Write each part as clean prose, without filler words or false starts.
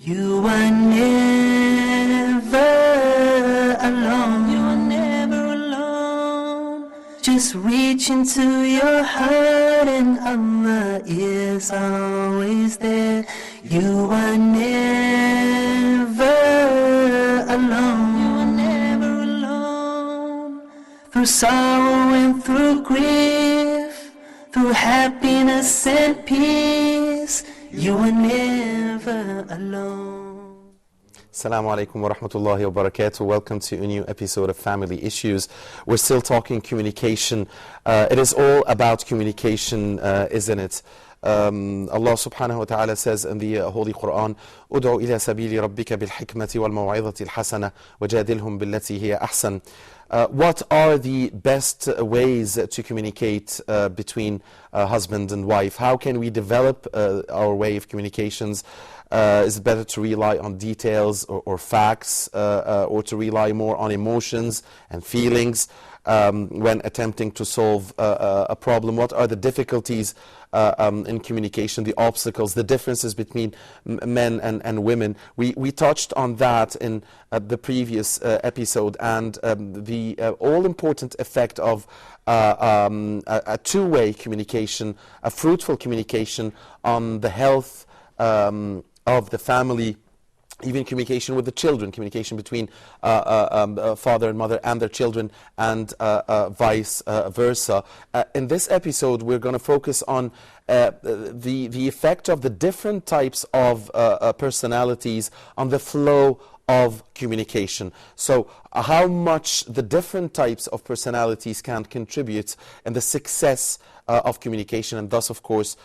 You are never alone. You are never alone. Just reach into your heart and Allah is always there. You are never alone. You are never alone. Through sorrow and through grief, through happiness and peace, you are never alone. Assalamu alaikum wa rahmatullahi wa barakatuh. Welcome to a new episode of Family Issues. We're still talking communication. It is all about communication, isn't it? Allah subhanahu wa ta'ala says in the Holy Quran, "Ud'u ila sabili rabbika bil hikmati wal maw'izati al hasana wajadilhum billati hiya ahsan." What are the best ways to communicate between husband and wife? How can we develop our way of communications? Is it better to rely on details or facts or to rely more on emotions and feelings when attempting to solve a problem? What are the difficulties in communication, the obstacles, the differences between men and women? We touched on that in the previous episode, and the all-important effect of a two-way communication, a fruitful communication on the health of the family, even communication with the children, communication between father and mother and their children, and vice versa. In this episode, we're going to focus on the effect of the different types of personalities on the flow of communication. So how much the different types of personalities can contribute in the success of communication, and thus, of course,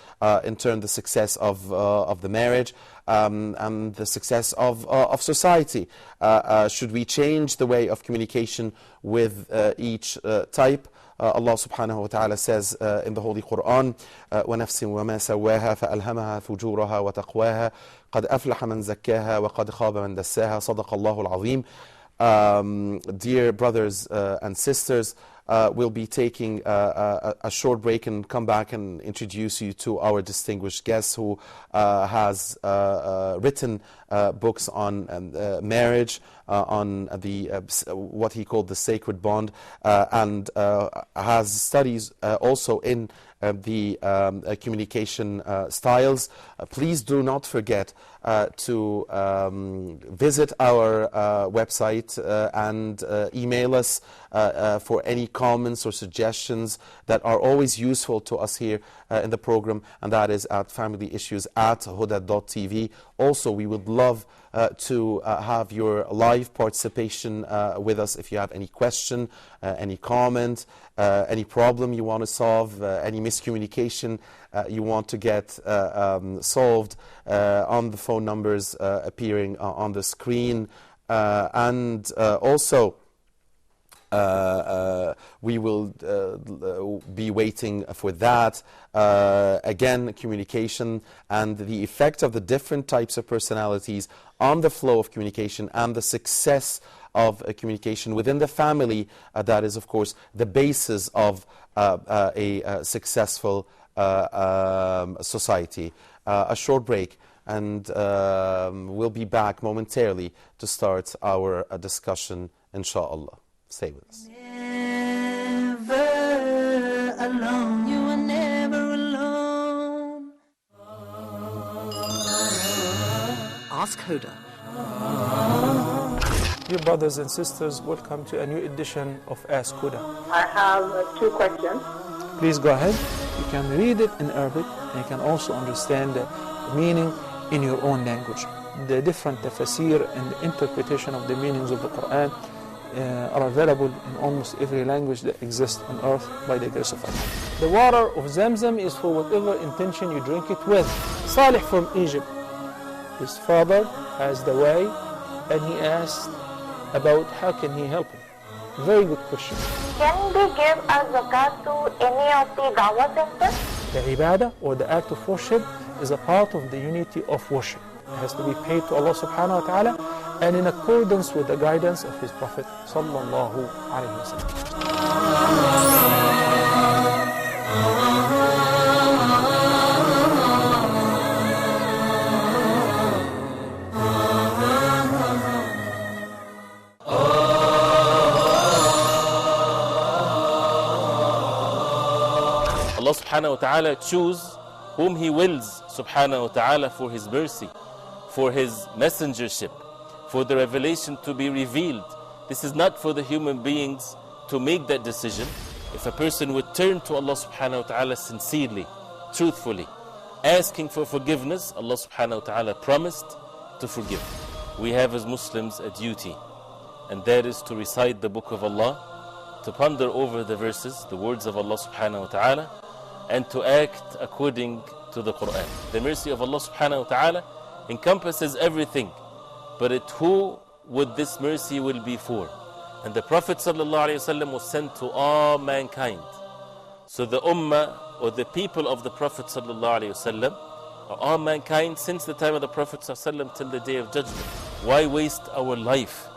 in turn, the success of the marriage and the success of society. Should we change the way of communication with each type? Allah subhanahu wa ta'ala says in the Holy Quran, وَنَفْسٍ وَمَا سَوَّاهَا فَأَلْهَمَهَا فُجُورَهَا وَتَقْوَاهَا قَدْ أَفْلَحَ مَنْ زَكَّاهَا وَقَدْ خَابَ مَنْ دَسَّاهَا صَدَقَ اللَّهُ الْعَظِيمُ. Dear brothers and sisters, we'll be taking a short break and come back and introduce you to our distinguished guest who has written books on marriage, on the what he called the sacred bond, and has studies also in the communication styles. Please do not forget to visit our website and email us for any comments or suggestions that are always useful to us here in the program, and that is at familyissues@huda.tv. Also, we would love to have your live participation with us. If you have any question, any comment, any problem you want to solve, any miscommunication you want to get solved, on the phone numbers appearing on the screen. And also, we will be waiting for that. Again, communication and the effect of the different types of personalities on the flow of communication and the success of communication within the family. That is, of course, the basis of a successful society. A short break, and we'll be back momentarily to start our discussion, inshallah. Stay with us. Never alone. You are never alone. Ask Huda. Dear brothers and sisters, welcome to a new edition of Ask Huda. I have two questions. Please go ahead. You can read it in Arabic, and you can also understand the meaning in your own language. The different tafsir and the interpretation of the meanings of the Quran are available in almost every language that exists on earth by the grace of Allah. The water of Zamzam is for whatever intention you drink it with. Salih from Egypt, his father has the way, and he asked about how can he help him. Very good question. Can we give a zakat to any of the dawah centers? The ibadah, or the act of worship, is a part of the unity of worship. It has to be paid to Allah subhanahu wa ta'ala, and in accordance with the guidance of his Prophet sallallahu alayhi wa sallam. subhanahu wa ta'ala choose whom He wills subhanahu wa ta'ala for His mercy, for His messengership, for the revelation to be revealed. This is not for the human beings to make that decision. If a person would turn to Allah subhanahu wa ta'ala sincerely, truthfully, asking for forgiveness, Allah subhanahu wa ta'ala promised to forgive. We have as Muslims a duty, and that is to recite the book of Allah, to ponder over the verses, the words of Allah subhanahu wa ta'ala, and to act according to the Quran. The mercy of Allah subhanahu wa ta'ala encompasses everything, but who would this mercy will be for? And the Prophet sallallahu alaihi wasallam was sent to all mankind. So the ummah, or the people of the Prophet sallallahu alaihi wasallam, are all mankind since the time of the Prophet sallallahu alaihi wasallam till the day of judgment. Why waste our life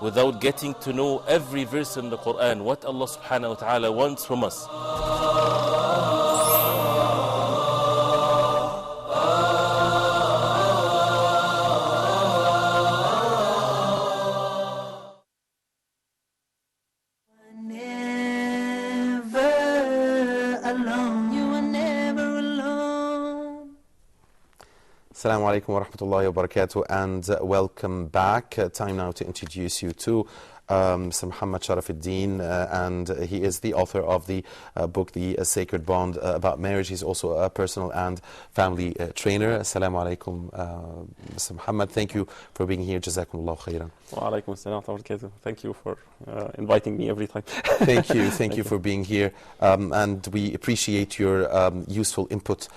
without getting to know every verse in the Quran, what Allah subhanahu wa ta'ala wants from us? Assalamu alaikum wa rahmatullahi wa barakatuh, and welcome back. Time now to introduce you to Mr. Muhammad Sharafuddin, and he is the author of the book, The Sacred Bond about Marriage. He's also a personal and family trainer. Assalamu alaikum, Mr. Muhammad. Thank you for being here. Jazakumullah khairan. Wa alaikum assalam wa barakatuh. Thank you for inviting me every time. Thank you for being here, and we appreciate your useful input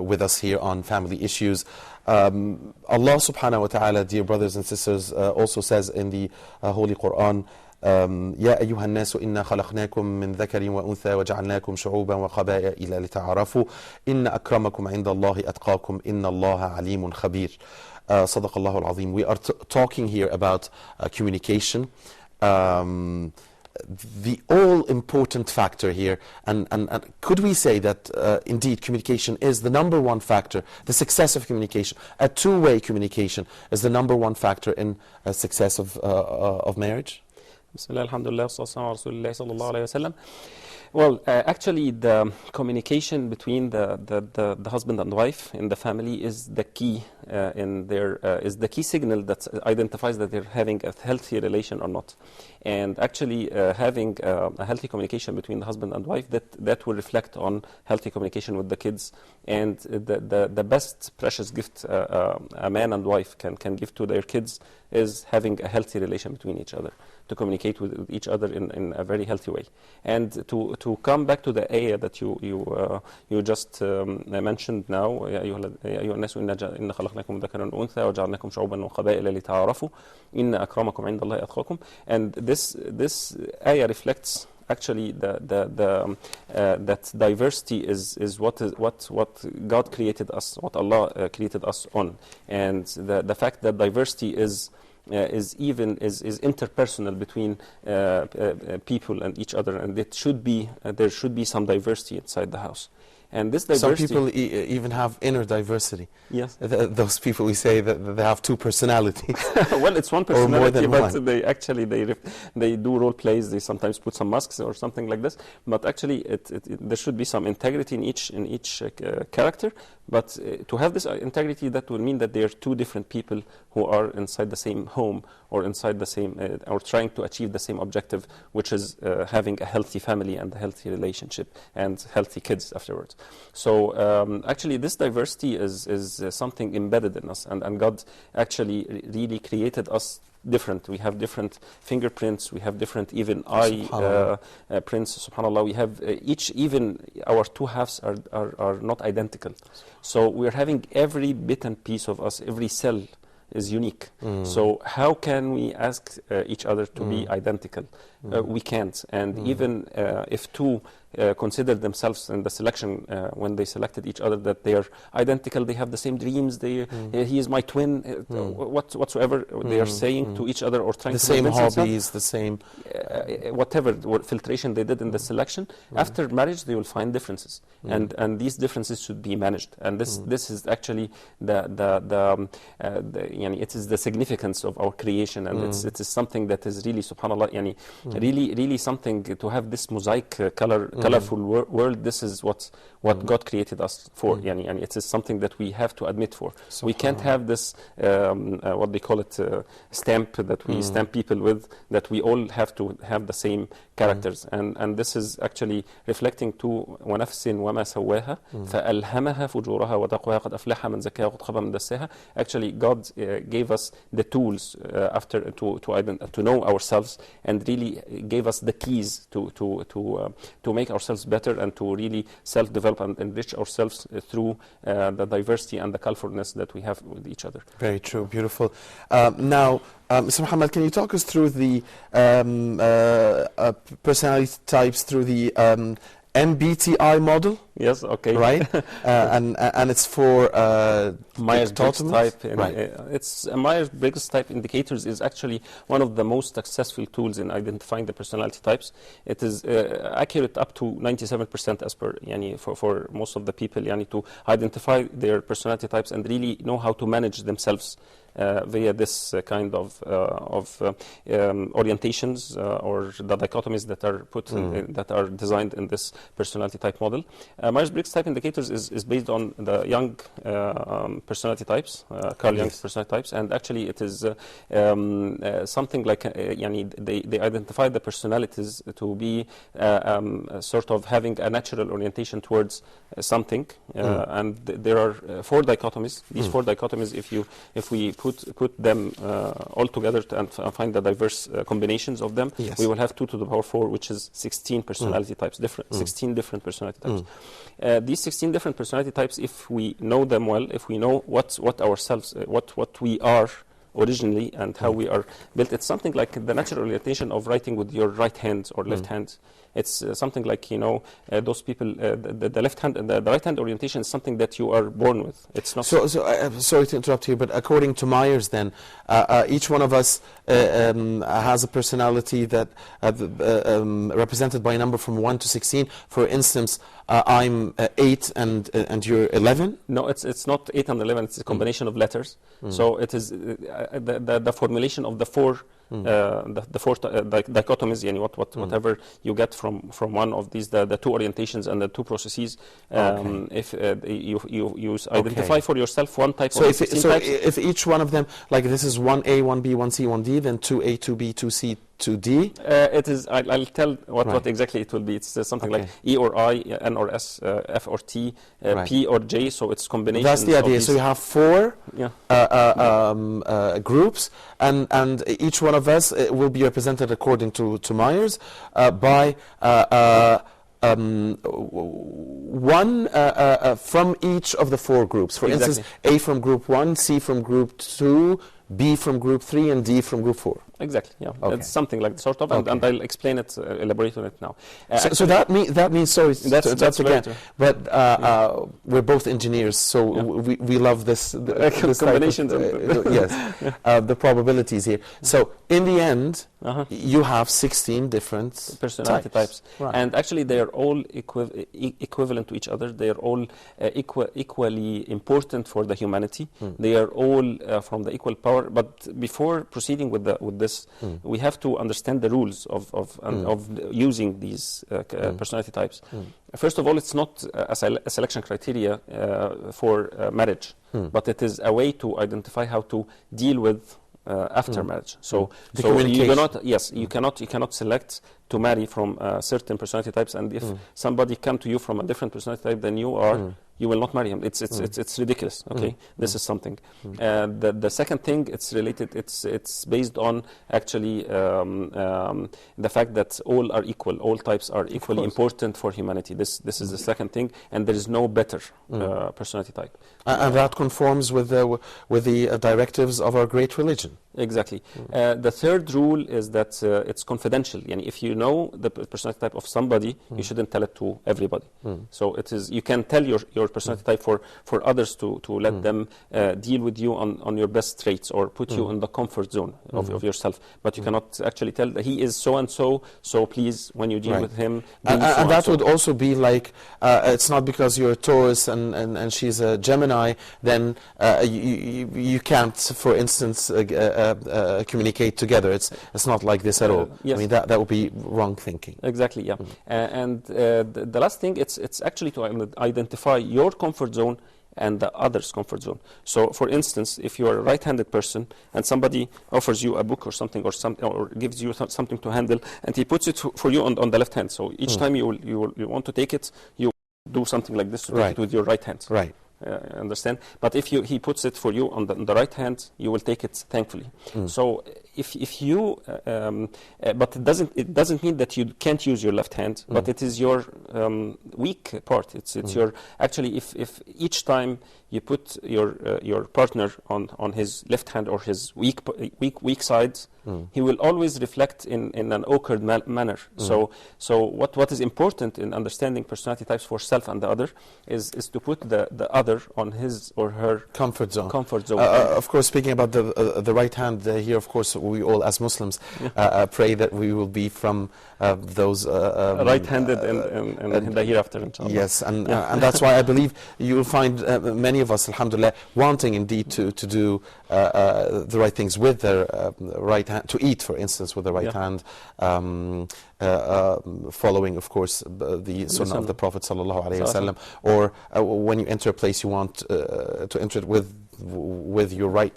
with us here on family issues. Allah subhanahu wa ta'ala, dear brothers and sisters, also says in the Holy Quran, يا أيها الناس إنا خلقناكم من ذكر وأنثى وجعلناكم شعوبا وقبائل لتعارفوا إن أكرمكم عند الله أتقاكم إن الله عليم خبير. صدق الله العظيم. We are talking here about communication, the all-important factor here, and could we say that indeed communication is the number one factor, the success of communication, a two-way communication is the number one factor in success of marriage? Bismillah, alhamdulillah, rasulullah sallallahu alayhi wa sallam. Well, actually, the communication between the husband and wife in the family is the key is the key signal that identifies that they're having a healthy relation or not. And actually, having a healthy communication between the husband and wife, that will reflect on healthy communication with the kids. And the best precious gift a man and wife can give to their kids is having a healthy relation between each other, to communicate with each other in a very healthy way. And to come back to the ayah that you just mentioned now, يا أيها الناس إنا خلقناكم من ذكر وأنثى وجعلناكم شعوبا وقبائل لتعارفوا إن أكرمكم عند الله أتقاكم. And this ayah reflects actually that diversity is what God created us, what Allah created us on, and the fact that diversity is interpersonal between people and each other, and there should be some diversity inside the house. And this diversity, some people even have inner diversity. Yes, those people, we say that they have two personalities. Well, it's one personality, or more than but one. they do role plays. They sometimes put some masks or something like this. But actually, there should be some integrity in each character. But to have this integrity, that will mean that they are two different people who are inside the same home, or inside the same, or trying to achieve the same objective, which is having a healthy family and a healthy relationship and healthy kids afterwards. So actually, this diversity is something embedded in us, and God actually really created us different. We have different fingerprints, we have different even eye prints, subhanAllah. We have even our two halves are not identical. So we're having every bit and piece of us, every cell is unique. So how can we ask each other to be identical? We can't. And even if two consider themselves in the selection, when they selected each other, that they are identical, they have the same dreams, he is my twin, whatsoever they are saying to each other, or trying the to same convince hobbies, the same whatever filtration they did in the selection. After marriage, they will find differences, and these differences should be managed. And this is actually it is the significance of our creation, and it is something that is really, subhanAllah, really something to have this mosaic color colorful world, this is what God created us for. And it is something that we have to admit for. We can't have this, what they call it, stamp that we stamp people with, that we all have to have the same characters. And this is actually reflecting to وَنَفْسٍ وَمَا سَوَّاهَا فَأَلْهَمَهَا فُجُورَهَا وَتَقْوَاهَا قَدْ أَفْلَحَ مَنْ زَكَّاهَا وَقَدْ خَابَ مَنْ دَسَّاهَا. Actually, God gave us the tools after to know ourselves, and really gave us the keys to make ourselves better and to really self-develop and enrich ourselves through the diversity and the colorfulness that we have with each other. Very true, beautiful. Now, Mr. Muhammad, can you talk us through the personality types through the MBTI model? Yes, okay. Right? and it's for Myers-Briggs type. Right. It's Myers-Briggs type indicators is actually one of the most successful tools in identifying the personality types. It is accurate up to 97% as per for most of the people to identify their personality types and really know how to manage themselves via this kind of orientations or the dichotomies that are put that are designed in this personality type model. Myers-Briggs type indicators is based on the Jung personality types, Carl Jung's personality types, and actually it is something like they identify the personalities to be sort of having a natural orientation towards something, and there are 4 dichotomies. These 4 dichotomies, if we put them all together and find the diverse combinations of them, we will have 2 to the power 4, which is 16 personality types, 16 different personality types. These 16 different personality types, if we know them well, if we know what ourselves, what we are originally and how we are built, it's something like the natural orientation of writing with your right hand or left hand. It's something like, those people, the left hand and the right hand orientation is something that you are born with. It's not. So sorry to interrupt you, but according to Myers, then each one of us has a personality that represented by a number from 1 to 16. For instance, I'm 8 and you're 11. No, it's not 8 and 11. It's a combination of letters. So it is the formulation of the 4. The 4 dichotomies, whatever you get from one of these, the 2 orientations and the 2 processes. If you identify for yourself one type. So if each one of them, like this is 1A, 1B, 1C, 1D, then 2A, 2B, 2C, 2D? It is. I'll tell what exactly it will be. It's something like E or I, N or S, F or T, P or J. So it's combination. That's the idea. So you have 4 groups, and each one of us will be represented according to Myers by one from each of the 4 groups. For instance, A from group 1, C from group 2, B from group 3, and D from group 4. Exactly, yeah. Okay. It's something like sort of, and I'll explain it, elaborate on it now. So that means, sorry, that's again, but we're both engineers, so we love this combinations. The probabilities here. So in the end, you have 16 different personality types. Right. And actually they are all equivalent to each other. They are all equally important for the humanity. They are all from the equal power. But before proceeding with this, we have to understand the rules of using these personality types. First of all, it's not a selection criteria for marriage, but it is a way to identify how to deal with after marriage. So you cannot, you cannot select to marry from certain personality types, and if somebody come to you from a different personality type than you are, you will not marry him. It's ridiculous. Okay, this is something. The second thing, it's related. It's based on actually the fact that all are equal. All types are equally important for humanity. This is the second thing, and there is no better personality type. And that conforms with the directives of our great religion. Exactly. The third rule is that it's confidential. If you know the personality type of somebody, you shouldn't tell it to everybody. So it is. You can tell your your personality type for others to let them deal with you on your best traits, or put you in the comfort zone of yourself. But you cannot actually tell that he is so and so, so please, when you deal with him, and that would also be like, it's not because you're a Taurus and she's a Gemini, then you can't, for instance, communicate together. It's not like this at all. Yes. I mean, that would be wrong thinking. Exactly, yeah. And the last thing, it's actually to identify your comfort zone and the other's comfort zone. So, for instance, if you are a right-handed person and somebody offers you a book or something, or gives you something to handle, and he puts it for you on the left hand. So each time you want to take it, you do something like this to take it with your right hand. Right. Understand? But if he puts it for you on the right hand, you will take it thankfully. So if you, but it doesn't mean that you can't use your left hand, but it is your weak part. It's your, actually, if each time you put your partner on his left hand or his weak side, he will always reflect in an awkward manner. So what is important in understanding personality types for self and the other is to put the other on his or her comfort zone. Of course, speaking about the right hand here, of course, we all as Muslims pray that we will be from those right-handed and the hereafter, inshallah. Yes, and that's why I believe you will find many of us, alhamdulillah, wanting indeed to do the right things with their right hand, to eat, for instance, with the right hand, following, of course, the sunnah of the Prophet sallallahu alaihi wasallam, or when you enter a place, you want to enter it with your right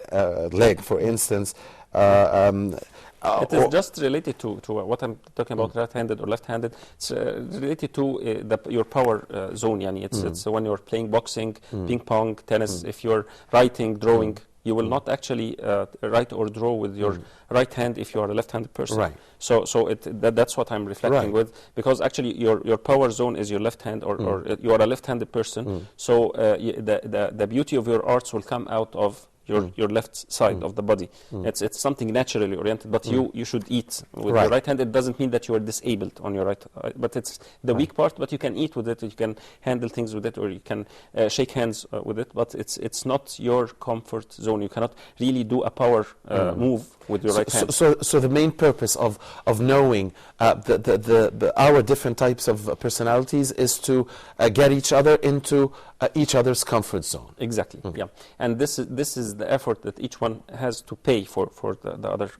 leg, for instance. It is just related to what I'm talking about, right-handed or left-handed. It's related to your power zone. Yani. It's when you're playing boxing, ping pong, tennis. If you're writing, drawing, you will not actually write or draw with your right hand if you are a left-handed person. Right. So that's what I'm reflecting with, because actually your power zone is your left hand, or you are a left-handed person. So the beauty of your arts will come out of your left side of the body. It's something naturally oriented, but you should eat with your right hand. It doesn't mean that you are disabled on your right, but it's the weak part, but you can eat with it, you can handle things with it, or you can shake hands with it, but it's not your comfort zone. You cannot really do a power move with your right hand. So the main purpose of knowing our different types of personalities is to get each other into each other's comfort zone. Exactly. Yeah, and this is the effort that each one has to pay for the other,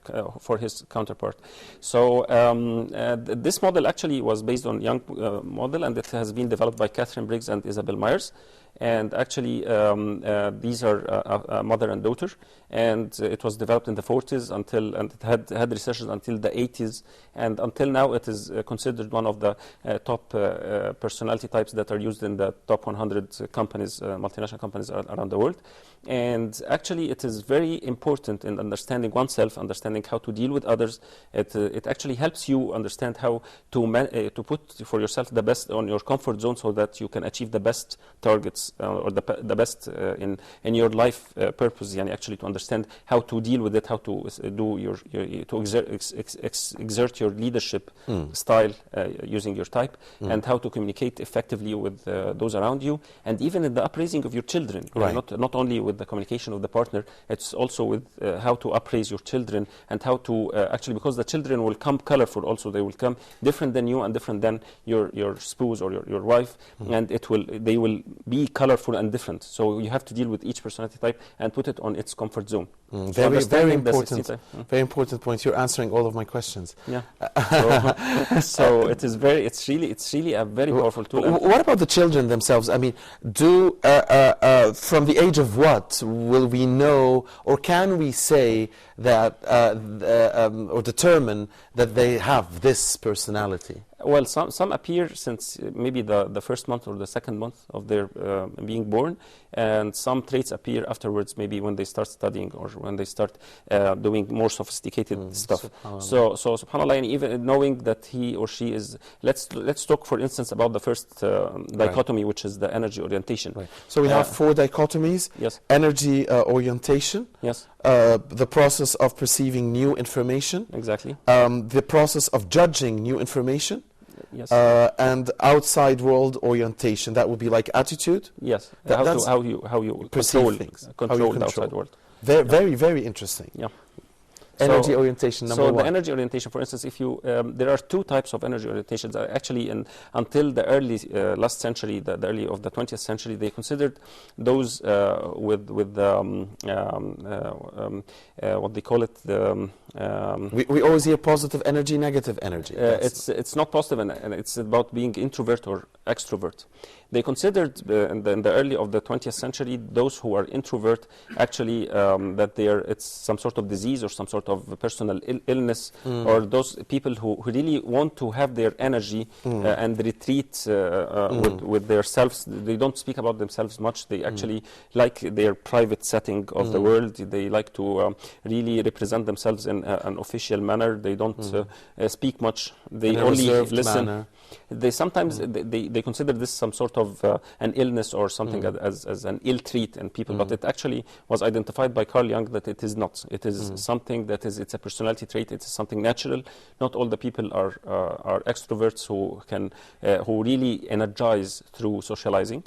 for his counterpart. So this model actually was based on Young model, and it has been developed by Catherine Briggs and Isabel Myers. And actually, these are a mother and daughter, and it was developed in the 40s and it had researchers until the 80s, and until now it is considered one of the top personality types that are used in the top 100 companies, multinational companies around the world. And actually, it is very important in understanding oneself, understanding how to deal with others. It actually helps you understand how to put for yourself the best on your comfort zone, so that you can achieve the best targets or the best in your life purpose. Yani actually to understand how to deal with it, how to do exert your leadership style using your type, and how to communicate effectively with those around you, and even in the upraising of your children. Not only with the communication of the partner, it's also with how to upraise your children, and how to actually, because the children will come colorful also, they will come different than you and different than your spouse or your wife, and they will be colorful and different. So you have to deal with each personality type and put it on its comfort zone. Very important. Very important point. You're answering all of my questions. Yeah. So it's really a very powerful tool. What about the children themselves? I mean, from the age of what will we know, or can we say that or determine that they have this personality? Well, some appear since maybe the first month or the second month of their being born, and some traits appear afterwards, maybe when they start studying or when they start doing more sophisticated stuff. So subhanAllah, and even knowing that he or she is, let's talk for instance about the first dichotomy, which is the energy orientation. So we have 4 dichotomies. Yes. Energy orientation. Yes. The process of perceiving new information. Exactly. The process of judging new information. Yes. And outside world orientation, that would be like attitude. Yes. That's How you perceive control things, how control you the outside control. world. Very, very, very interesting. Yeah. Energy So- orientation, number So one. the energy orientation, for instance, if you there are two types of energy orientations. Actually, until the early last century, the early of the 20th century, they considered those with what they call it. We always hear positive energy, negative energy. It's not positive, and it's about being introvert or extrovert. They considered in the early of the 20th century those who are introvert actually that it's some sort of disease or some sort of personal illness, or those people who really want to have their energy and retreat with their selves. They don't speak about themselves much. They actually like their private setting of the world. They like to really represent themselves in an official manner. They don't speak much. They In a only reserved listen. manner. They sometimes they consider this some sort of an illness or something as an ill trait in people, but it actually was identified by Carl Jung that it is not. It is something that it's a personality trait. It's something natural. Not all the people are extroverts who really energize through socializing.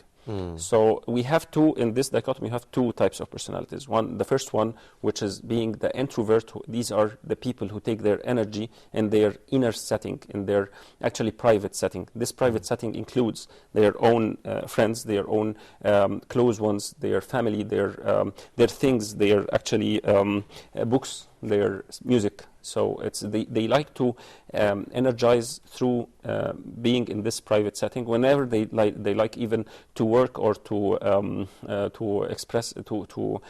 So we have in this dichotomy, you have two types of personalities. The first one, which is being the introvert. These are the people who take their energy in their inner setting, in their actually private setting. This private setting includes their own friends, their own close ones, their family, their things, their actually books, their music. So they like to energize through being in this private setting. Whenever they like even to work or to express to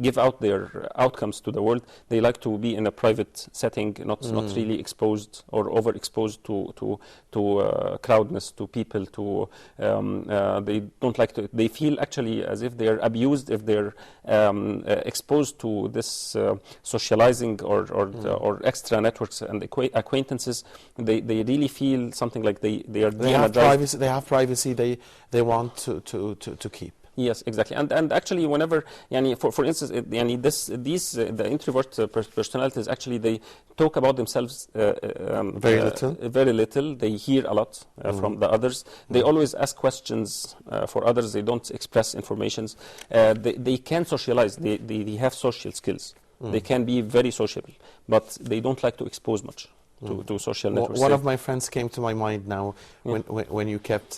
give out their outcomes to the world. They like to be in a private setting, not really exposed or overexposed to crowdness, to people. They don't like to. They feel actually as if they're abused if they're exposed to this socializing or extra networks and acquaintances. They really feel something like they are de-energized. They have privacy. They want to keep. Yes, exactly, and actually, whenever, for instance, the introvert personalities actually they talk about themselves very little. Very little. They hear a lot from the others. They always ask questions for others. They don't express informations. They can socialize. They have social skills. They can be very sociable, but they don't like to expose much to social networks. One of my friends came to my mind now when you kept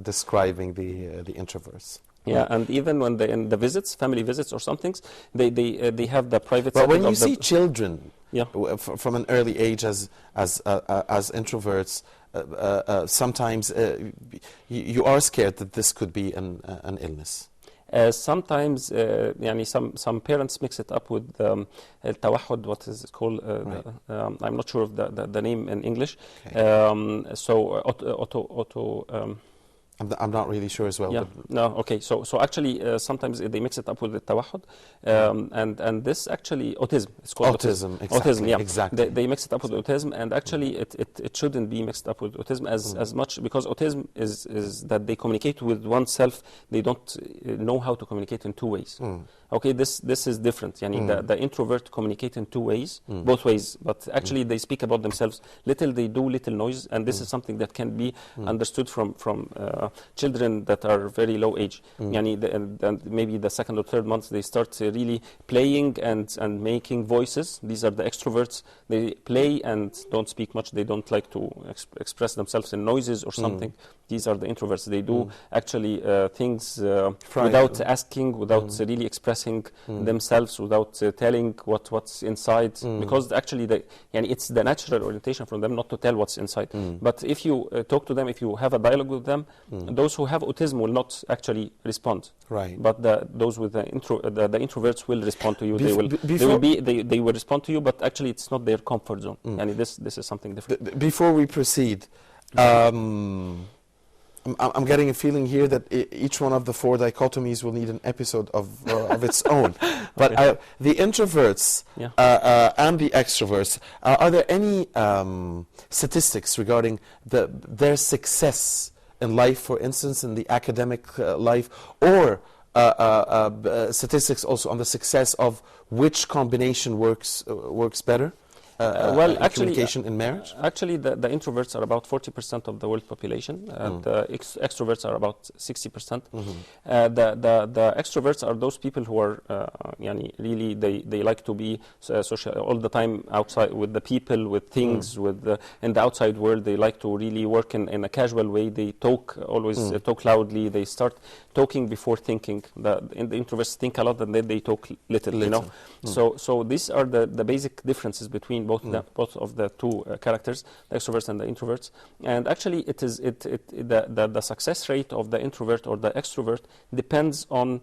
describing the introverts. Yeah, and even when they in the visits, family visits or something, they have the private. But when you see children, yeah, from an early age as introverts, sometimes you are scared that this could be an illness. Sometimes, some parents mix it up with التوحد. What is it called? Right. I'm not sure of the name in English. Okay. I'm not really sure as well. Yeah. No. Okay. So actually, sometimes they mix it up with the tawahud, and this actually autism. It's called autism. Exactly. Autism. Yeah. Exactly. They mix it up with autism, and actually, it shouldn't be mixed up with autism as much, because autism is that they communicate with oneself. They don't know how to communicate in two ways. Okay, this is different. The introvert communicate in two ways, both ways, but actually they speak about themselves little. They do little noise, and this is something that can be understood from children that are very low age. And maybe the second or third month they start really playing and making voices. These are the extroverts. They play and don't speak much. They don't like to express themselves in noises or something. These are the introverts. They do actually things without asking, without really expressing themselves, without telling what's inside, because actually it's the natural orientation from them not to tell what's inside. But if you talk to them, if you have a dialogue with them, those who have autism will not actually respond. Right. But those with the introverts will respond to you. They will respond to you, but actually it's not their comfort zone. And this is something different. Before we proceed, I'm getting a feeling here that each one of the four dichotomies will need an episode of its own. But the introverts and the extroverts, are there any statistics regarding their success in life, for instance, in the academic life, or statistics also on the success of which combination works better? Well, in actually, communication in marriage? Actually, the introverts are about 40% of the world population, and extroverts are about 60%. The extroverts are those people who are really they like to be social all the time outside with the people, with things, in the outside world. They like to really work in a casual way. They talk always talk loudly. They start talking before thinking. The introverts think a lot and then they talk little. You know. So these are the basic differences between both of the two characters, the extroverts and the introverts. And actually, the success rate of the introvert or the extrovert depends on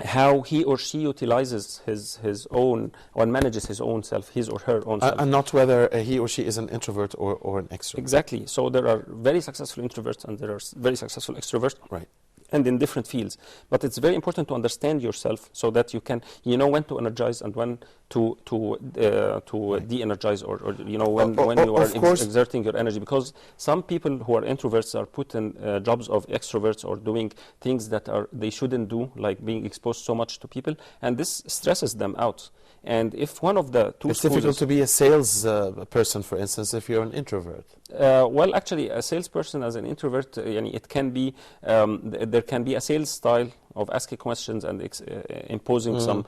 how he or she utilizes his own or manages his own self, his or her own self. And not whether he or she is an introvert or an extrovert. Exactly. So there are very successful introverts and there are very successful extroverts. Right. And in different fields. But it's very important to understand yourself so that you can, when to energize and when to de-energize, or when you are exerting your energy. Because some people who are introverts are put in jobs of extroverts or doing things that they shouldn't do, like being exposed so much to people, and this stresses them out. And if one of the two it's difficult to be a sales person, for instance, if you're an introvert. Well, actually, a salesperson as an introvert, it can be there can be a sales style of asking questions and imposing some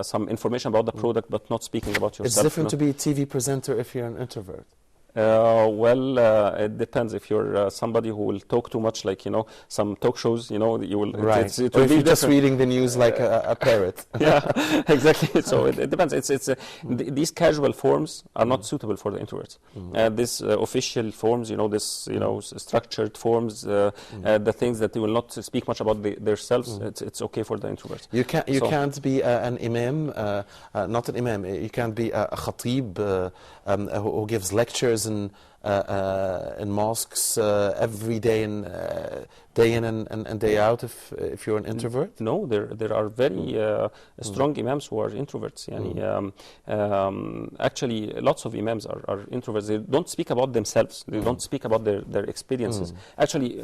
some information about the product, but not speaking about yourself. It's different to be a TV presenter if you're an introvert. It depends. If you're somebody who will talk too much, like some talk shows, you will. Right. It or will if be you're just different. reading the news like a parrot. Yeah, exactly. So it depends. These casual forms are not suitable for the introverts. These official forms, structured forms, the things that they will not speak much about themselves. It's okay for the introverts. You can't be an imam, not an imam. You can't be a khatib who gives lectures in mosques every day day in and day out if you're an introvert? No, there are very strong imams who are introverts. Actually, lots of imams are introverts. They don't speak about themselves. They don't speak about their experiences. Actually,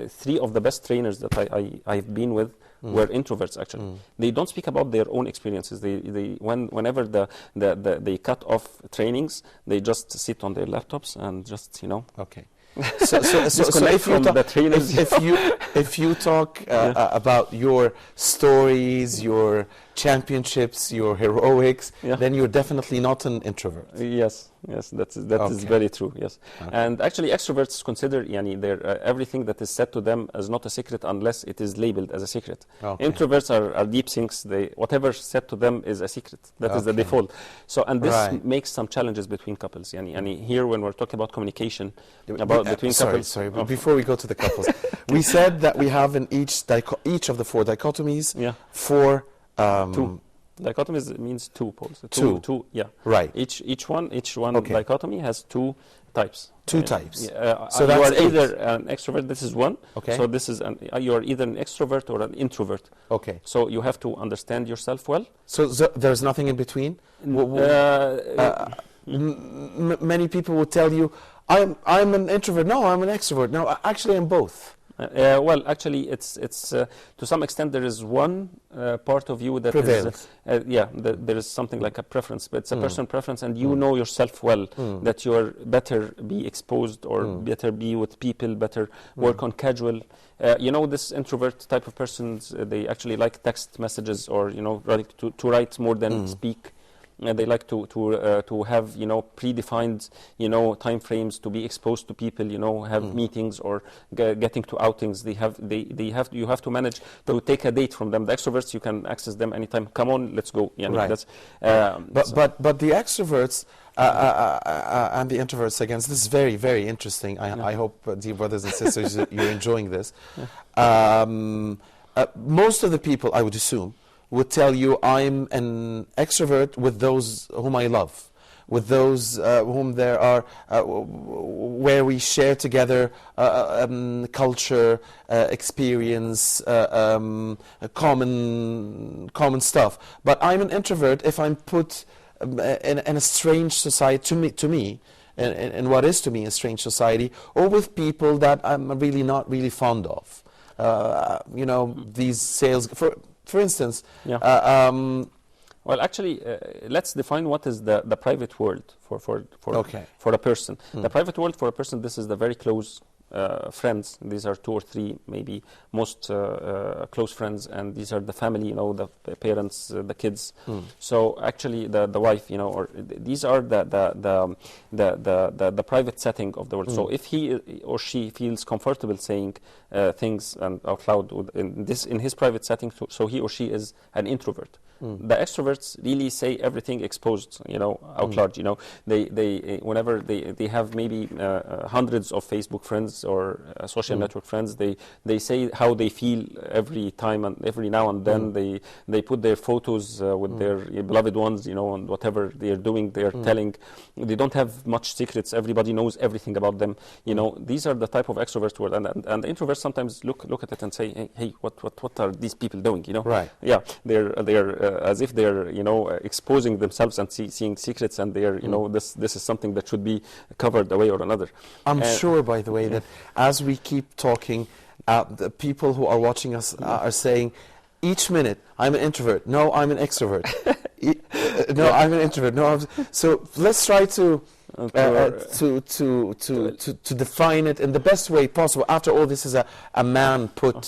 3 of the best trainers that I've been with were introverts. Actually, they don't speak about their own experiences. Whenever they cut off trainings, they just sit on their laptops and just Okay. So if you talk about your stories, your championships, your heroics, then you're definitely not an introvert. Yes, that is very true. Yes, and actually extroverts consider everything that is said to them as not a secret unless it is labeled as a secret. Introverts are deep sinks. Whatever said to them is a secret. That is the default. So this makes some challenges between couples. Here when we're talking about communication between couples. Sorry, but before we go to the couples, we said that we have in each of the 4 dichotomies 4 2 dichotomies means 2 poles. Two. Yeah. Right. Each one dichotomy has 2 types. 2 types. So you are either an extrovert. This is one. Okay. So this is you are either an extrovert or an introvert. Okay. So you have to understand yourself well. So there's nothing in between. Many people will tell you, I'm an introvert. No, I'm an extrovert. No, actually, I'm both. Well, actually, it's to some extent there is one part of you that prevails. There is something like a preference, but it's a personal preference, and you know yourself well that you're better be exposed or better be with people, better work on casual. This introvert type of persons, they actually like text messages or like to write more than speak. They like to have predefined time frames to be exposed to people, have meetings or getting to outings. You have to manage to take a date from them. The extroverts, you can access them anytime. Come on, let's go. Right. But the extroverts and the introverts, again, this is very, very interesting. I hope, dear brothers and sisters, you're enjoying this. Most of the people, I would assume, would tell you I'm an extrovert with those whom I love, with those whom there are, where we share together culture, experience, common stuff. But I'm an introvert if I'm put in a strange society, to me, in what is to me a strange society, or with people that I'm really not really fond of. These sales... For instance, Well, actually, let's define what is the private world for a person. The private world for a person, this is the very close friends. These are 2 or 3, maybe most close friends, and these are the family, the parents, the kids. So actually, the wife, or these are the private setting of the world. So if he or she feels comfortable saying things and out loud in his private setting, so he or she is an introvert. The extroverts really say everything exposed, out loud. They whenever they have maybe hundreds of Facebook friends or social network friends, they say how they feel every time and every now and then. They put their photos with their beloved ones, and whatever they are doing, they are telling. They don't have much secrets. Everybody knows everything about them. These are the type of extroverts world, and the introverts sometimes look at it and say, hey, what are these people doing? Right? Yeah, they're as if they're exposing themselves and seeing secrets, and they're this is something that should be covered away or another. I'm sure, by the way, that as we keep talking, the people who are watching us are saying, each minute, I'm an introvert. No, I'm an extrovert. No, I'm an introvert. No, so let's try to define it in the best way possible. After all, this is a man-put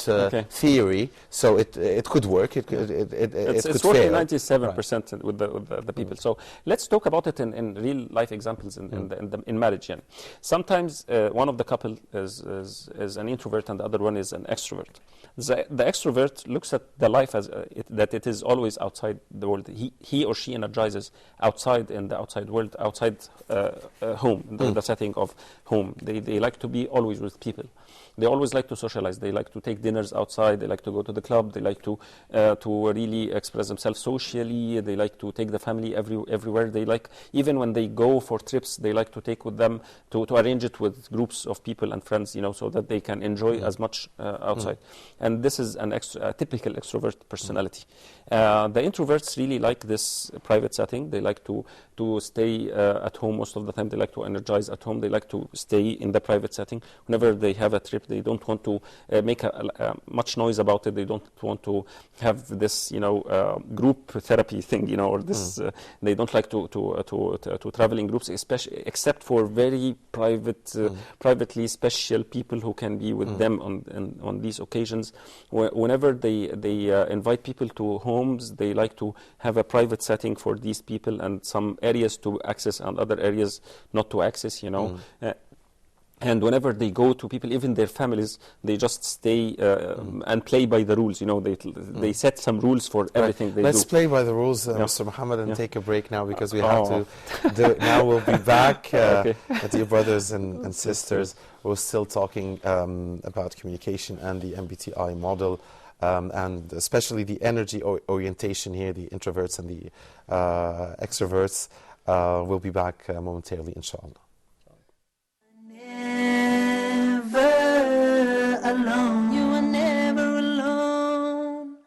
theory, so it could work. It's working 97% with the people. So let's talk about it in real life examples in marriage. Sometimes one of the couple is an introvert and the other one is an extrovert. The extrovert looks at the life as that it is always outside the world. He or she energizes outside in the outside world, outside home, the setting of home. They like to be always with people. They always like to socialize. They like to take dinners outside. They like to go to the club. They like to really express themselves socially. They like to take the family everywhere. They like, even when they go for trips, they like to take with them, to arrange it with groups of people and friends, so that they can enjoy as much outside. And this is a typical extrovert personality. The introverts really like this private setting. They like to stay at home most of the time. They like to energize at home. They like to stay in the private setting. Whenever they have a trip, they don't want to make much noise about it. They don't want to have this, group therapy thing, or this. They don't like to travel in groups, especially except for very privately special people who can be with them on these occasions. Whenever they invite people to homes, they like to have a private setting for these people and some areas to access and other areas not to access. And whenever they go to people, even their families, they just stay and play by the rules. They set some rules for everything they do. Let's play by the rules, Mr. Muhammad, and take a break now, because we have to do it now. We'll be back with your brothers and sisters. We're still talking about communication and the MBTI model, and especially the energy orientation here, the introverts and the extroverts. We'll be back momentarily, inshallah. Alone, you are never alone.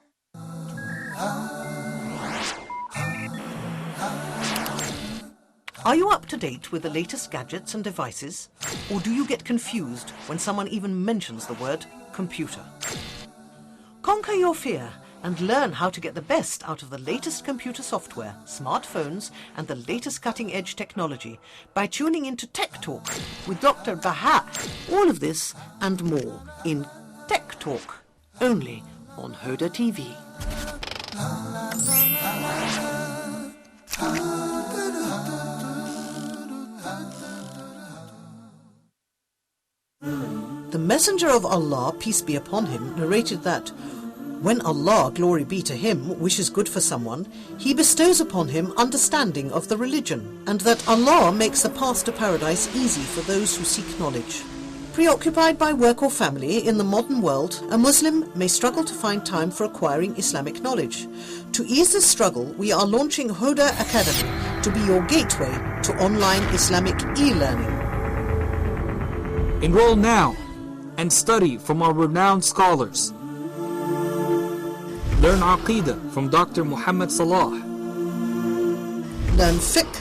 Are you up to date with the latest gadgets and devices? Or do you get confused when someone even mentions the word computer? Conquer your fear and learn how to get the best out of the latest computer software, smartphones, and the latest cutting-edge technology by tuning into Tech Talk with Dr. Baha. All of this and more in Tech Talk, only on Hoda TV. The Messenger of Allah, peace be upon him, narrated that when Allah, glory be to him, wishes good for someone, he bestows upon him understanding of the religion, and that Allah makes the path to paradise easy for those who seek knowledge. Preoccupied by work or family in the modern world, a Muslim may struggle to find time for acquiring Islamic knowledge. To ease this struggle, we are launching Hoda Academy to be your gateway to online Islamic e-learning. Enroll now and study from our renowned scholars. Learn Aqidah from Dr. Muhammad Salah. Learn Fiqh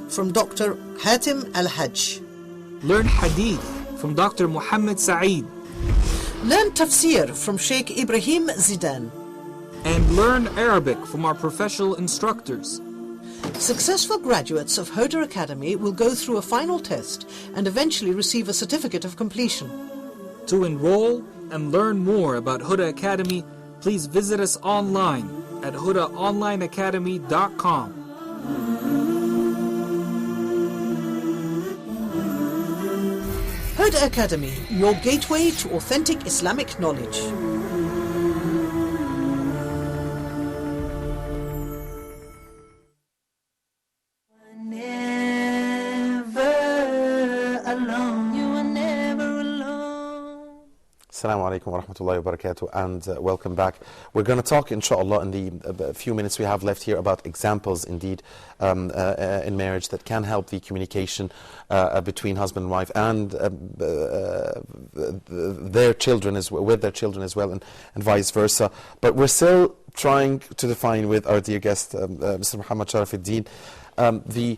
from Dr. Hatim Al-Hajj. Learn Hadith from Dr. Muhammad Saeed. Learn Tafsir from Sheikh Ibrahim Zidan. and learn Arabic from our professional instructors. Successful graduates of Huda Academy will go through a final test and eventually receive a certificate of completion. To enroll and learn more about Huda Academy, please visit us online at hudaonlineacademy.com. Huda Academy, your gateway to authentic Islamic knowledge. Never alone. You are never alone. Assalamu alaikum wa rahmatullahi wa barakatuh, and welcome back. We're going to talk, inshallah, in the few minutes we have left here about examples, indeed, in marriage that can help the communication between husband and wife and their children with their children as well, and vice versa. But we're still trying to define with our dear guest, Mr. Muhammad Sharafuddin, the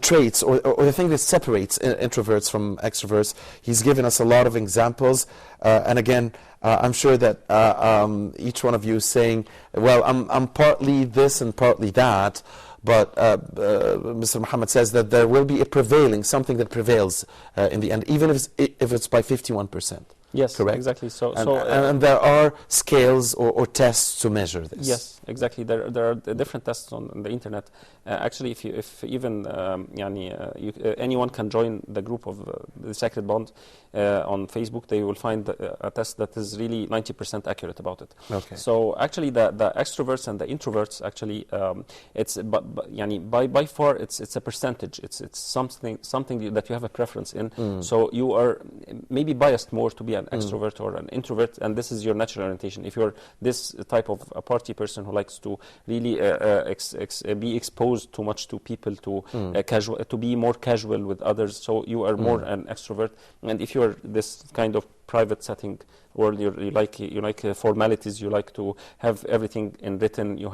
traits or the thing that separates introverts from extroverts. He's given us a lot of examples, and again, I'm sure that each one of you is saying, well, I'm partly this and partly that, but Mr. Muhammad says that there will be something that prevails in the end, even if it's by 51%. Yes, correct? Exactly. And there are scales or tests to measure this. Yes, exactly. There are different tests on the internet. Actually, if anyone can join the group of the Sacred Bond on Facebook, they will find a test that is really 90% accurate about it. Okay. So actually, the extroverts and the introverts actually, it's by far it's a percentage. It's something that you have a preference in. So you are maybe biased more to be an extrovert or an introvert, and this is your natural orientation. If you're this type of a party person who likes to really be exposed too much to people, to be more casual with others, so you are more an extrovert. And if you're this kind of private setting world, you like formalities, you like to have everything in written, you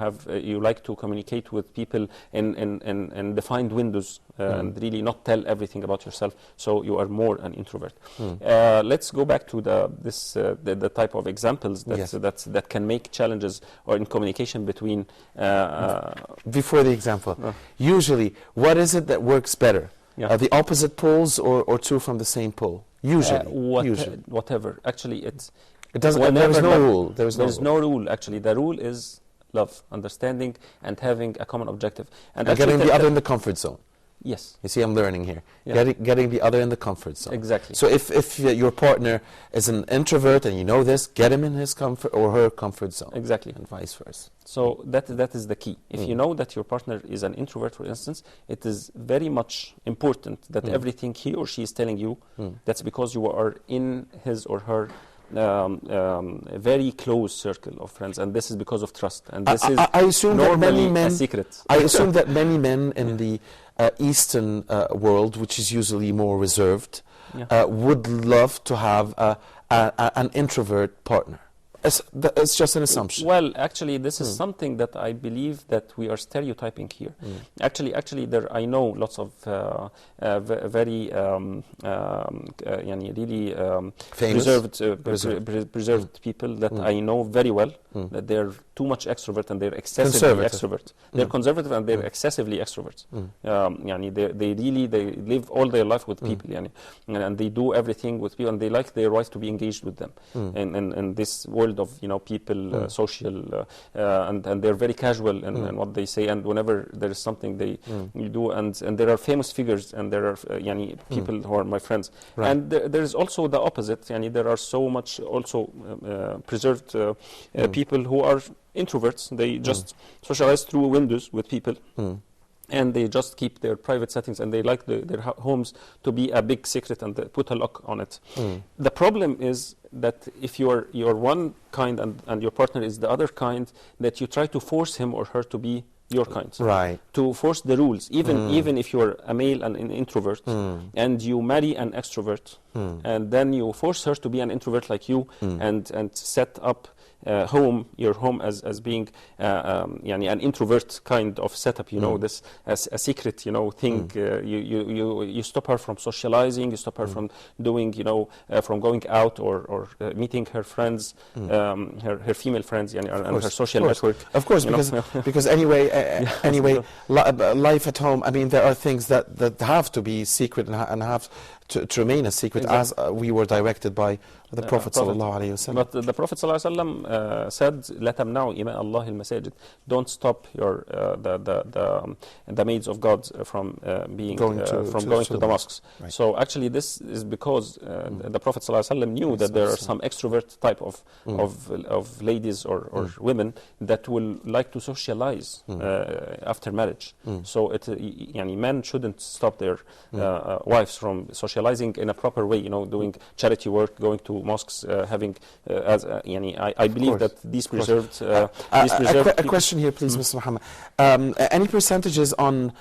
like to communicate with people in defined windows and really not tell everything about yourself, so you are more an introvert. Let's go back to the type of examples that can make challenges or in communication between before the example, usually what is it that works better? The opposite poles or two from the same pole? Usually, whatever. Actually, it doesn't. There is no rule. There is no rule. Actually, the rule is love, understanding, and having a common objective, and getting the other in the comfort zone. Yes. You see, I'm learning here. Yeah. Getting the other in the comfort zone. Exactly. So if your partner is an introvert and you know this, get him in his comfort or her comfort zone. Exactly. And vice versa. So that is the key. If you know that your partner is an introvert, for instance, it is very much important that everything he or she is telling you, that's because you are in his or her a very close circle of friends, and this is because of trust. And this is I assume that many men, a secret. I assume that many men in the Eastern world, which is usually more reserved, would love to have an introvert partner. It's just an assumption. Well, actually, this is something that I believe that we are stereotyping here. Actually, I know lots of very really preserved people that I know very well, that they're too much extrovert and they're excessively extrovert. They're conservative and they're excessively extroverts. They live all their life with people, and they do everything with people, and they like their wife to be engaged with them. And this world of people, social, and they're very casual in what they say, and whenever there is something you do, and there are famous figures, and there are people who are my friends, and there is also the opposite. There are so much also preserved people who are introverts. They just socialize through windows with people. And they just keep their private settings, and they like their homes to be a big secret, and they put a lock on it. The problem is that if you're one kind and your partner is the other kind, that you try to force him or her to be your kind. Right. To force the rules, even if you're a male and an introvert, and you marry an extrovert, and then you force her to be an introvert like you, and set up your home as being يعني an introvert kind of setup, you know, this as a secret, you know, thing. You stop her from socializing, you stop her from doing, you know, from going out or meeting her friends, her female friends, and her social network. Of course, because anyway, life at home. I mean, there are things that have to be secret and have to remain a secret, as we were directed by the Prophet sallallahu alaihi wasallam. But the Prophet sallallahu alaihi wasallam said, "لا تمنعوا إماء الله المساجد." Don't stop your the maids of God from going to the mosques. Right. So actually, this is because the Prophet sallallahu alaihi wasallam knew that there are some extrovert type of ladies or women that will like to socialize after marriage. So يعني men shouldn't stop their wives from socializing in a proper way. You know, doing charity work, going to mosques, having I believe that these preserved. A question here, please, Mr. Muhammad. Any percentages on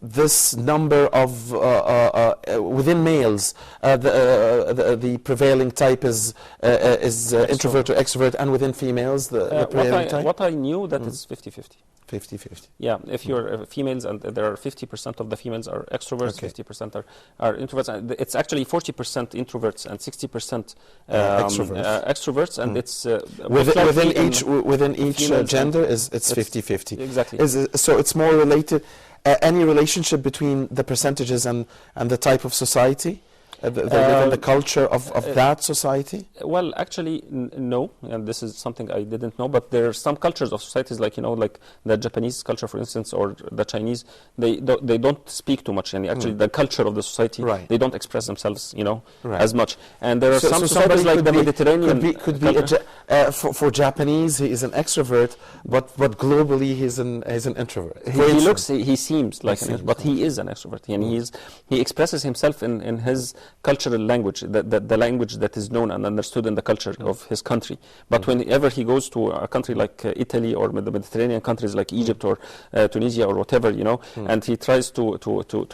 this number of within males, the prevailing type is introvert or extrovert, and within females the prevailing type? What I knew that it's 50-50. 50-50. Yeah, if you're females, and there are 50% of the females are extroverts, 50% are introverts. It's actually 40% introverts and 60% extroverts, and it's within each gender it's 50-50. Exactly. So it's more related. Any relationship between the percentages and the type of society? Within the culture of that society? Well, actually, no, and this is something I didn't know, but there are some cultures of societies, like, you know, like the Japanese culture, for instance, or the Chinese, they don't speak too much, and actually the culture of the society, they don't express themselves, you know, as much. And there are some societies like the Mediterranean. Could be for Japanese, he is an extrovert, but globally he's an introvert. He seems like an introvert, but he is an extrovert, and he expresses himself in his cultural language, the language that is known and understood in the culture of his country. But whenever he goes to a country like Italy, or the Mediterranean countries like Egypt or Tunisia or whatever, you know, and he tries to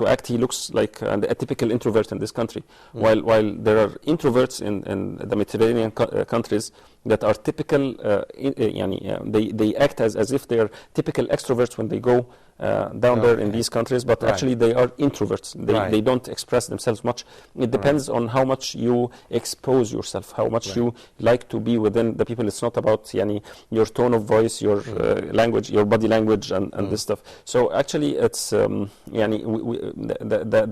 act, he looks like a typical introvert in this country. While there are introverts in the Mediterranean countries that are typical, they act as if they are typical extroverts when they go down there in these countries, but actually they are introverts. They don't express themselves much. It depends on how much you expose yourself, how much you like to be within the people. It's not about your tone of voice, your language, your body language, and this stuff. So actually, it's the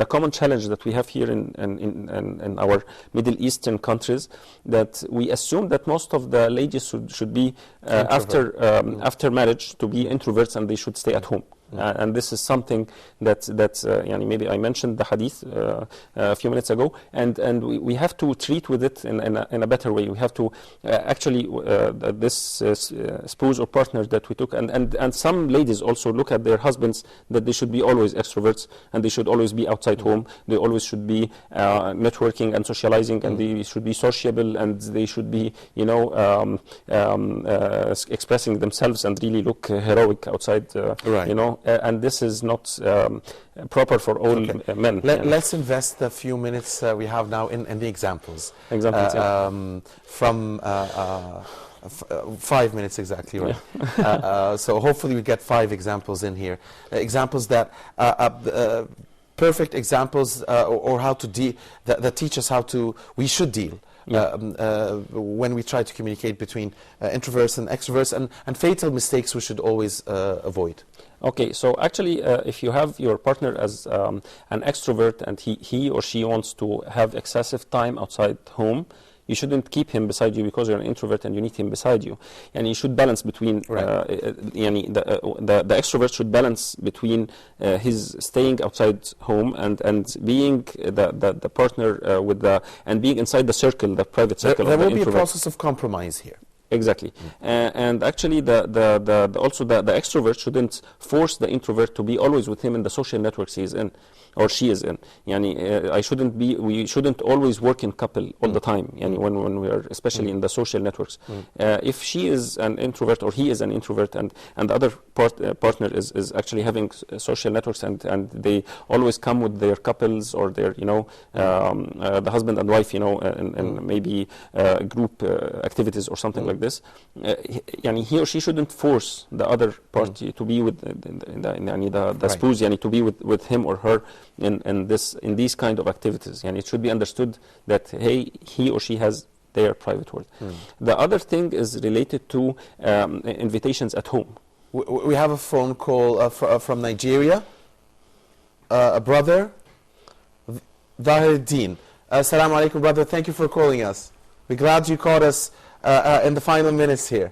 common challenge that we have here in our Middle Eastern countries, that we assume that most of the ladies should be after marriage to be introverts, and they should stay at home. And this is something that maybe I mentioned the hadith a few minutes ago, and we have to treat with it in a better way. We have to actually this spouse or partner that we took, and some ladies also look at their husbands that they should be always extroverts, and they should always be outside home. They always should be networking and socializing, and they should be sociable, and they should be expressing themselves and really look heroic outside. You know. And this is not proper for all men. Let's invest the few minutes we have now in the examples. From 5 minutes exactly, right? So hopefully we get 5 examples in here. Examples that perfect examples, or how to deal, that teach us how we should deal. When we try to communicate between introverts and extroverts, and fatal mistakes we should always avoid. Okay, so actually, if you have your partner as an extrovert, and he or she wants to have excessive time outside home, you shouldn't keep him beside you because you're an introvert and you need him beside you. And you should balance between, the extrovert should balance between his staying outside home and being the partner and being inside the circle, the private circle. There will be a process of compromise here. Exactly, and actually, the extrovert shouldn't force the introvert to be always with him in the social networks he is in, or she is in. We shouldn't always work in couple all the time. When we are especially in the social networks, if she is an introvert or he is an introvert, and the other partner is actually having social networks, and they always come with their couples or their, the husband and wife, and maybe group activities or something like this. He or she shouldn't force the other party to be with the spouse, to be with him or her in these kind of activities. It should be understood that, hey, he or she has their private world. The other thing is related to invitations at home. We have a phone call from Nigeria. A brother, Zahiruddin. Assalamu alaikum, brother. Thank you for calling us. We're glad you caught us in the final minutes here.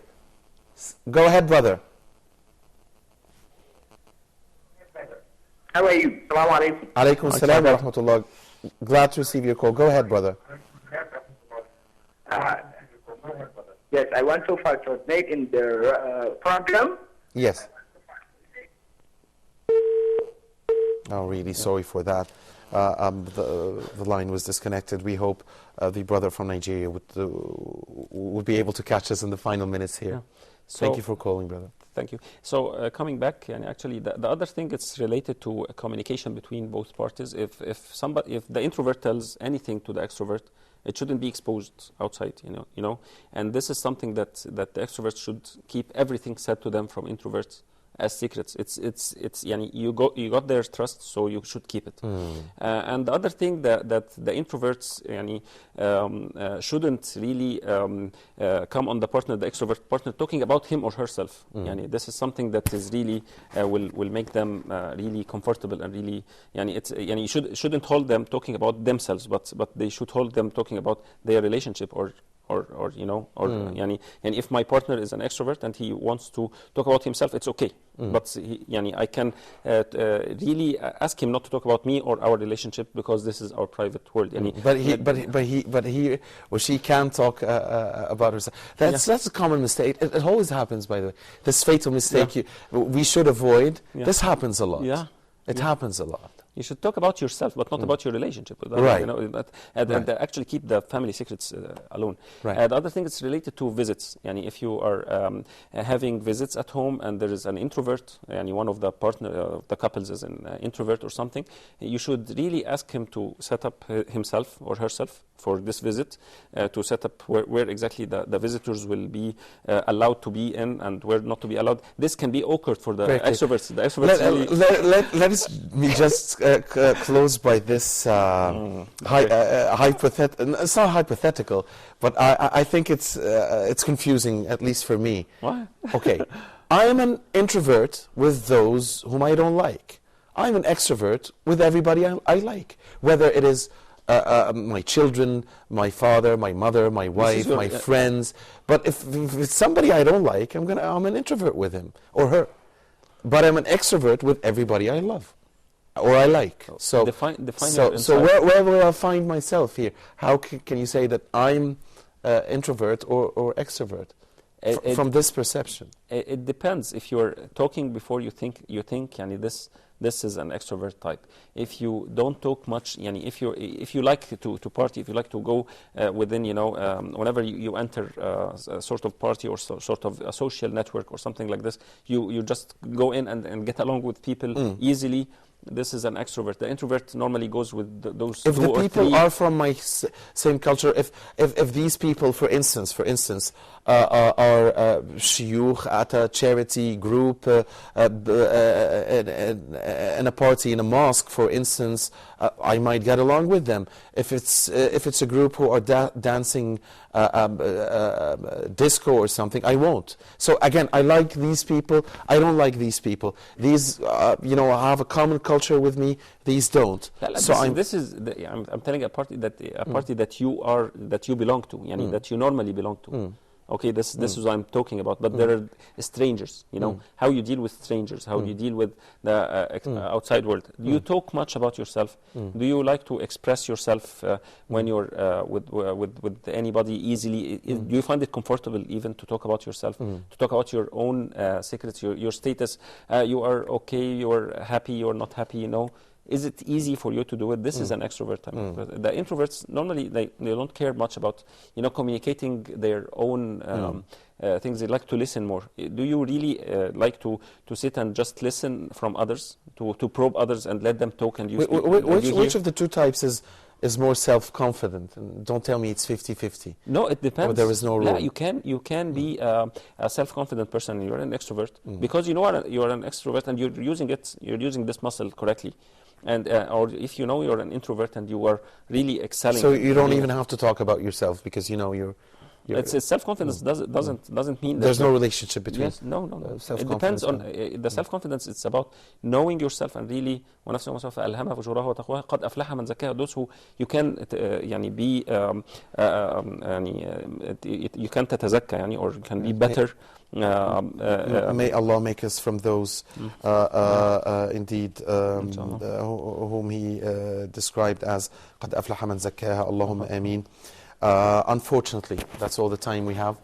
Go ahead, brother. How are you? Assalamu alaikum. Alaikum salam wa rahmatullah. Glad to receive your call. Go ahead, brother. Yes, I want to participate in the program. Yes. Oh, really sorry for that. The line was disconnected. We hope the brother from Nigeria would be able to catch us in the final minutes here. Yeah. Thank you for calling, brother. Thank you. So coming back, and actually the other thing is related to communication between both parties. If the introvert tells anything to the extrovert, it shouldn't be exposed outside, and this is something that the extroverts should keep everything said to them from introverts as secrets. It's you got their trust, so you should keep it. And the other thing that the introverts shouldn't really come on the extrovert partner talking about him or herself. This is something that is really will make them really comfortable, and really you shouldn't hold them talking about themselves, but they should hold them talking about their relationship or and if my partner is an extrovert and he wants to talk about himself, it's okay. But I can really ask him not to talk about me or our relationship, because this is our private world. But he or she can talk about herself. That's a common mistake. It always happens, by the way. This fatal mistake we should avoid. This happens a lot. It happens a lot. You should talk about yourself, but not about your relationship. Right. And actually keep the family secrets alone. Right. The other thing is related to visits. If you are having visits at home and there is an introvert, one of the the couples is an introvert or something, you should really ask him to set up himself or herself for this visit, to set up where exactly the visitors will be allowed to be in and where not to be allowed. This can be awkward for the extroverts. The extroverts let us just close by this hypothetical. It's not hypothetical, but I think it's confusing, at least for me. Why? Okay, I am an introvert with those whom I don't like. I'm an extrovert with everybody I like, whether it is my children, my father, my mother, my wife, my friends. But if it's somebody I don't like, I'm an introvert with him or her. But I'm an extrovert with everybody I love or I like. So define so where will I find myself here? How can you say that I'm introvert or extrovert from this perception? It depends. If you're talking before you think, this is an extrovert type. If you don't talk much, if you like to party, if you like to go within, whenever you enter a sort of party or sort of a social network or something like this, you just go in and get along with people easily. This is an extrovert. The introvert normally goes with those if two the or people three. are from my same culture, if these people, for instance, are shuyukh at a charity group, in a party in a mosque, for instance, I might get along with them. If it's a group who are dancing disco or something, I won't. So again, I like these people. I don't like these people. These have a common culture with me. These don't. So I'm telling a party that you belong to, that you normally belong to. Okay, this is what I'm talking about. But there are strangers, how you deal with strangers, how you deal with the outside world. Do you talk much about yourself? Do you like to express yourself when you're with anybody easily? Do you find it comfortable even to talk about yourself, to talk about your own secrets, your status? You are okay, you're happy, you're not happy, is it easy for you to do it? This is an extrovert type. The introverts normally they don't care much about communicating their own things. They like to listen more. Do you really like to sit and just listen from others, to probe others and let them talk and you speak? Which of the two types is more self-confident? And don't tell me it's 50-50. No, it depends. Or there is no rule. Yeah, you can be a self-confident person and you're an extrovert because you're an extrovert and you're using this muscle correctly. And or if you're an introvert and you are really excelling. So you don't even have to talk about yourself because you're it's self-confidence doesn't mean that there's no relationship between. Yes, no. It depends on the self-confidence. It's about knowing yourself and really ونفسه وما ألهمها فجورها وتقواها قد أفلح من زكاها. Those who you can be you can تتزكى or you can be better. May Allah make us from those indeed whom He described as قد أفلح من زكاها. اللهم آمين. Unfortunately, that's all the time we have.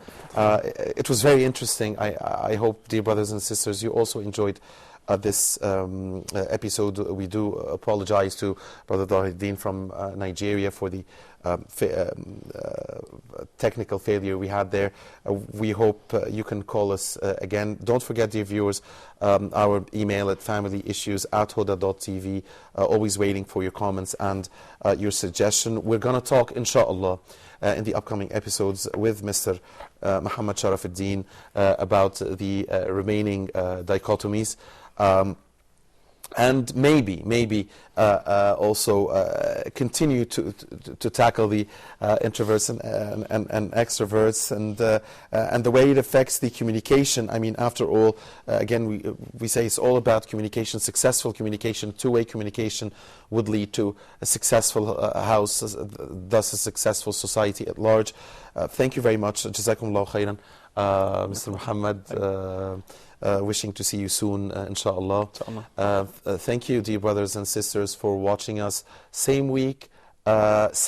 It was very interesting. I hope, dear brothers and sisters, you also enjoyed this episode. We do apologize to Brother Dahiruddin from Nigeria for the technical failure we had there. We hope you can call us again. Don't forget, dear viewers, our email at familyissues@huda.tv. Always waiting for your comments and your suggestion. We're going to talk, inshallah, in the upcoming episodes with Mr. Muhammad Sharafuddin about the remaining dichotomies. And maybe also continue to tackle the introverts and extroverts and the way it affects the communication. I mean, after all, again, we say it's all about communication. Successful communication, two-way communication would lead to a successful house, thus a successful society at large. Thank you very much. Jazakumullah khairan, Mr. Muhammad. Wishing to see you soon, inshallah. Thank you, dear brothers and sisters, for watching us. Same week, next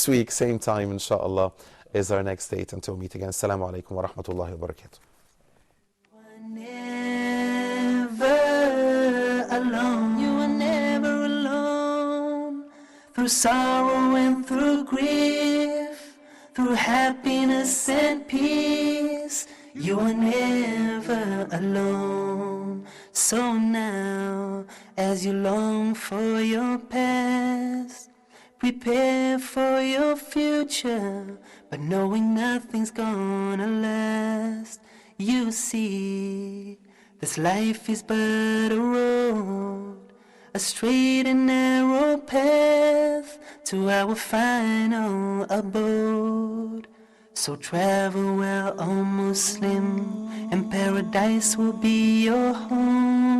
week, same time, inshallah, is our next date. Until we meet again. Assalamu alaikum wa rahmatullahi wa barakatuh. Never alone. You are never alone. Through sorrow and through grief, through happiness and peace, you are never alone. So now, as you long for your past, prepare for your future, but knowing nothing's gonna last. You see, this life is but a road, a straight and narrow path to our final abode. So travel well, O Muslim, and paradise will be your home.